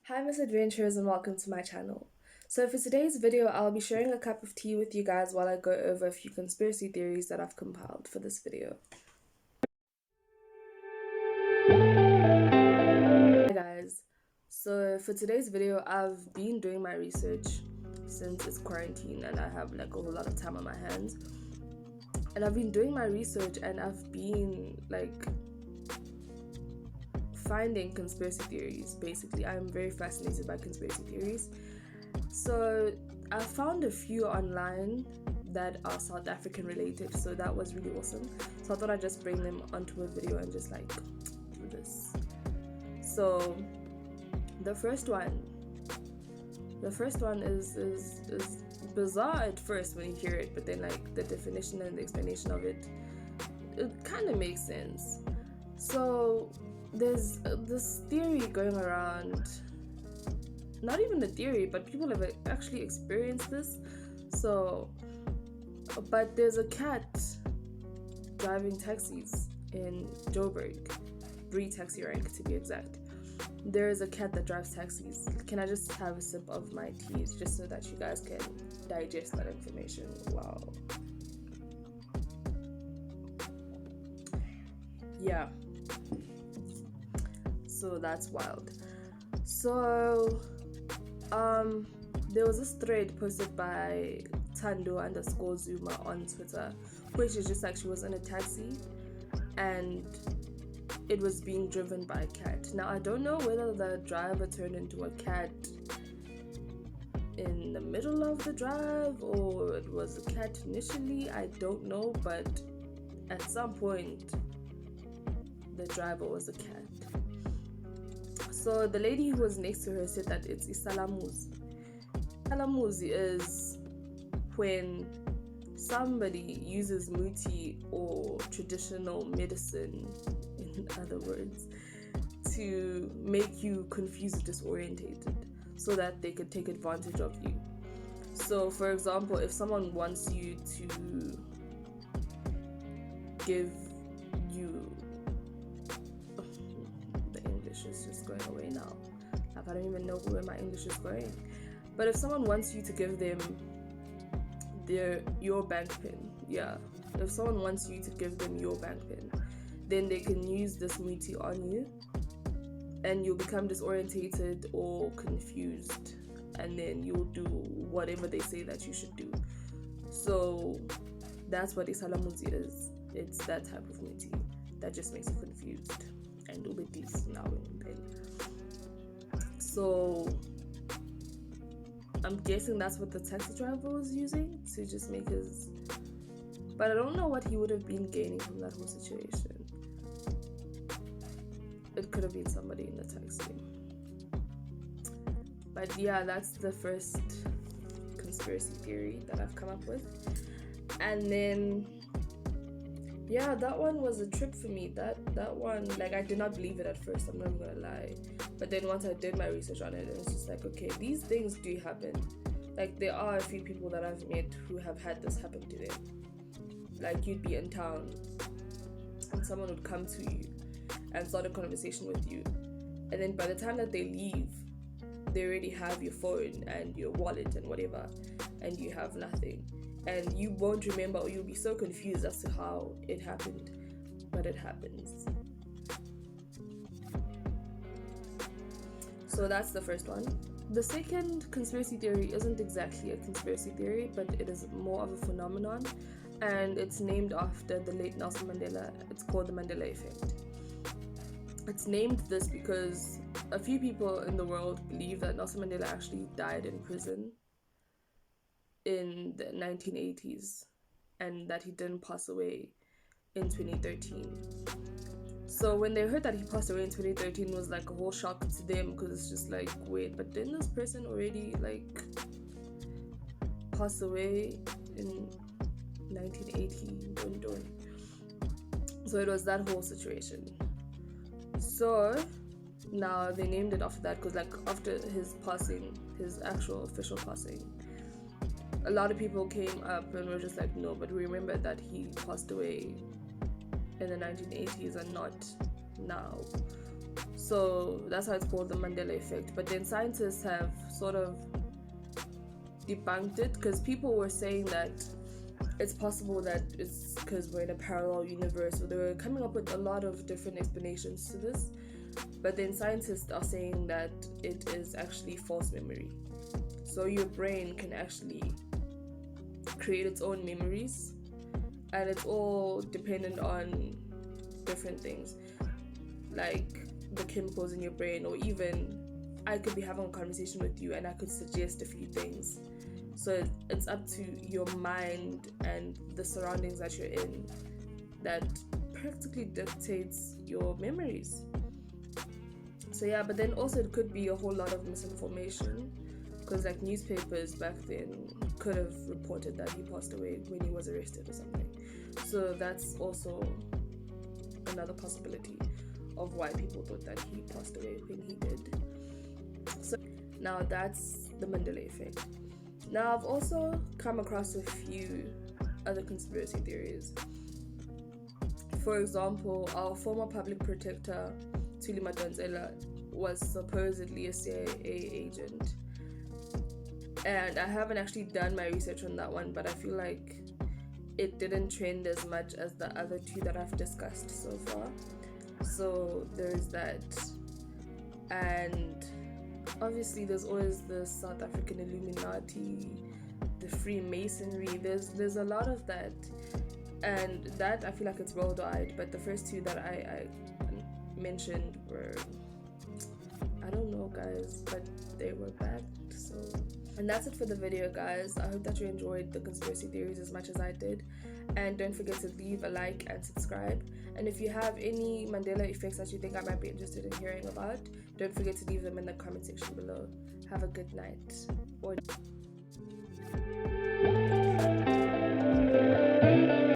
Hi Misadventurers and welcome to my channel. So for today's video, I'll be sharing a cup of tea with you guys while I go over a few conspiracy theories that I've compiled for this video. Hi guys, so for today's video, I've been doing my research since it's quarantine and I have like a whole lot of time on my hands. And I've been doing my research and I've been like finding conspiracy theories. Basically, I'm very fascinated by conspiracy theories. So I found a few online that are South African related, so that was really awesome. So I thought I'd just bring them onto a video and just like do this. So the first one is bizarre at first when you hear it, but then like the definition and the explanation of it kind of makes sense. So there's this theory going around, not even the theory, but people have actually experienced this. So, but there's a cat driving taxis in Joburg, Bree taxi rank to be exact. There is a cat that drives taxis. Can I just have a sip of my tea just so that you guys can digest that information? Wow. Yeah. So that's wild. So there was this thread posted by Tando_Zuma on Twitter, which is just like she was in a taxi and it was being driven by a cat. Now I don't know whether the driver turned into a cat in the middle of the drive or it was a cat initially, I don't know, but at some point the driver was a cat. So the lady who was next to her said that it's isalamuzi. Isalamuzi is when somebody uses muti or traditional medicine, in other words, to make you confused, disorientated, so that they could take advantage of you. So for example, if someone wants you to give you, is just going away now. Like, I don't even know where my English is going. But if someone wants you to give them your bank pin, if someone wants you to give them your bank pin, then they can use this muti on you and you'll become disorientated or confused, and then you'll do whatever they say that you should do. So that's what isalamuzi is. It's that type of muti that just makes you confused and obedience now in pain. So I'm guessing that's what the taxi driver was using to just make his, but I don't know what he would have been gaining from that whole situation. It could have been somebody in the taxi. But yeah, that's the first conspiracy theory that I've come up with. And then yeah, that one was a trip for me. That one, like, I did not believe it at first, I'm not gonna lie. But then once I did my research on it, it's just like, okay, these things do happen. Like, there are a few people that I've met who have had this happen to them. Like, you'd be in town and someone would come to you and start a conversation with you, and then by the time that they leave, they already have your phone and your wallet and whatever, and you have nothing. And you won't remember, or you'll be so confused as to how it happened, but it happens. So that's the first one. The second conspiracy theory isn't exactly a conspiracy theory, but it is more of a phenomenon, and it's named after the late Nelson Mandela. It's called the Mandela effect. It's named this because a few people in the world believe that Nelson Mandela actually died in prison in the 1980s and that he didn't pass away in 2013. So when they heard that he passed away in 2013, it was like a whole shock to them, because it's just like, wait, but didn't this person already like pass away in 1980? Don't. So it was that whole situation. So now they named it after that, because like after his passing, his actual official passing, a lot of people came up and were just like, no, but remember that he passed away in the 1980s and not now. So that's why it's called the Mandela effect. But then scientists have sort of debunked it, because people were saying that it's possible that it's because we're in a parallel universe. So they were coming up with a lot of different explanations to this. But then scientists are saying that it is actually false memory. So your brain can actually create its own memories, and it's all dependent on different things, like the chemicals in your brain, or even I could be having a conversation with you and I could suggest a few things. So it's up to your mind and the surroundings that you're in that practically dictates your memories. So yeah, but then also it could be a whole lot of misinformation, because like newspapers back then could have reported that he passed away when he was arrested or something. So that's also another possibility of why people thought that he passed away when he did. So now that's the Mandela effect. Now I've also come across a few other conspiracy theories. For example, our former public protector Thuli Madonsela was supposedly a CIA agent, and I haven't actually done my research on that one, but I feel like it didn't trend as much as the other two that I've discussed so far. So there's that. And obviously there's always the South African Illuminati, the Freemasonry. There's a lot of that, and that I feel like it's worldwide. But the first two that I mentioned were, I don't know guys, but they were bad. So, and that's it for the video guys. I hope that you enjoyed the conspiracy theories as much as I did, and don't forget to leave a like and subscribe. And if you have any Mandela effects that you think I might be interested in hearing about, don't forget to leave them in the comment section below. Have a good night. Or